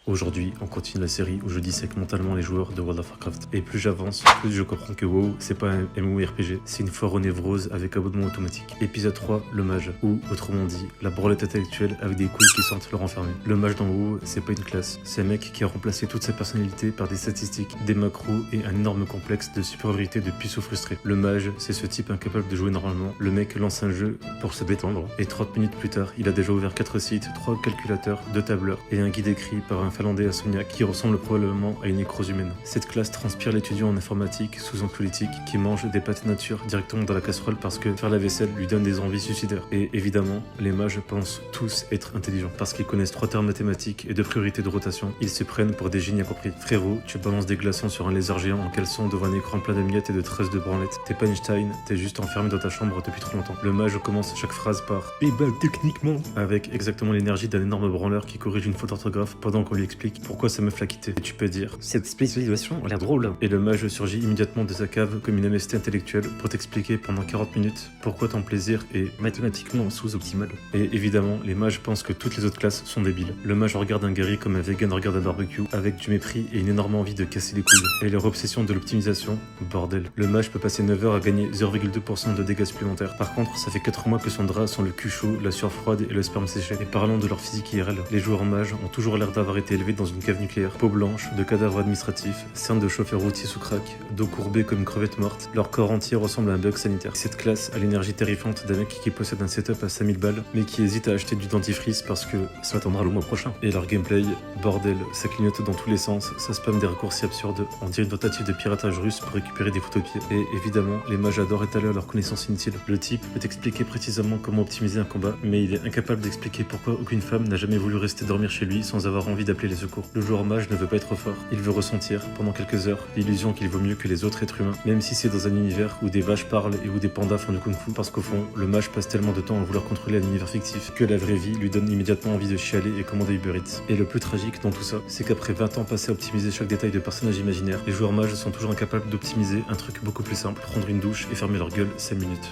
Aujourd'hui, on continue la série où je dissèque mentalement les joueurs de World of Warcraft. Et plus j'avance, plus je comprends que WoW, c'est pas un MMORPG, c'est une foire aux névroses avec abonnement automatique. Épisode 3, le mage, ou autrement dit, la branlette intellectuelle avec des couilles qui sentent le renfermer. Le mage dans WoW, c'est pas une classe, c'est un mec qui a remplacé toute sa personnalité par des statistiques, des macros et un énorme complexe de supériorité de puceaux frustrés. Le mage, c'est ce type incapable de jouer normalement. Le mec lance un jeu pour se détendre, et 30 minutes plus tard, il a déjà ouvert 4 sites, 3 calculateurs, 2 tableurs, et un guide écrit par un Finlandais à Sonia qui ressemble probablement à une nécrose humaine. Cette classe transpire l'étudiant en informatique sous anxiolytique qui mange des pâtes nature directement dans la casserole parce que faire la vaisselle lui donne des envies suicidaires. Et évidemment, les mages pensent tous être intelligents parce qu'ils connaissent 3 termes mathématiques et 2 priorités de rotation. Ils se prennent pour des génies incompris. Frérot, tu balances des glaçons sur un lézard géant en caleçon devant un écran plein de miettes et de tresses de branlettes. T'es pas Einstein, t'es juste enfermé dans ta chambre depuis trop longtemps. Le mage commence chaque phrase par « Eh ben, techniquement !» avec exactement l'énergie d'un énorme branleur qui corrige une faute d'orthographe pendant qu'on lui explique pourquoi sa meuf l'a quitté. Et tu peux dire cette spécialisation a l'air drôle. Et le mage surgit immédiatement de sa cave comme une MST intellectuelle pour t'expliquer pendant 40 minutes pourquoi ton plaisir est mathématiquement sous-optimal. Et évidemment, les mages pensent que toutes les autres classes sont débiles. Le mage regarde un guerrier comme un vegan regarde un barbecue, avec du mépris et une énorme envie de casser les couilles. Et leur obsession de l'optimisation, bordel. Le mage peut passer 9 heures à gagner 0,2% de dégâts supplémentaires. Par contre, ça fait 4 mois que son drap sent le cul chaud, la sueur froide et le sperme séché. Et parlons de leur physique IRL. Les joueurs mages ont toujours l'air d'avoir été élevés dans une cave nucléaire. Peau blanche, de cadavres administratifs, cernes de chauffeurs routiers sous crack, dos courbé comme une crevette morte, leur corps entier ressemble à un bug sanitaire. Cette classe a l'énergie terrifiante d'un mec qui possède un setup à 5000 balles, mais qui hésite à acheter du dentifrice parce que ça attendra le mois prochain. Et leur gameplay, bordel, ça clignote dans tous les sens, ça spamme des raccourcis absurdes, on dirait une tentative de piratage russe pour récupérer des photos de pied. Et évidemment, les mages adorent étaler leurs connaissances inutiles. Le type peut expliquer précisément comment optimiser un combat, mais il est incapable d'expliquer pourquoi aucune femme n'a jamais voulu rester dormir chez lui sans avoir envie d'appeler les secours. Le joueur mage ne veut pas être fort, il veut ressentir, pendant quelques heures, l'illusion qu'il vaut mieux que les autres êtres humains, même si c'est dans un univers où des vaches parlent et où des pandas font du kung-fu, parce qu'au fond, le mage passe tellement de temps à vouloir contrôler un univers fictif que la vraie vie lui donne immédiatement envie de chialer et commander Uber Eats. Et le plus tragique dans tout ça, c'est qu'après 20 ans passés à optimiser chaque détail de personnage imaginaire, les joueurs mages sont toujours incapables d'optimiser un truc beaucoup plus simple, prendre une douche et fermer leur gueule 5 minutes.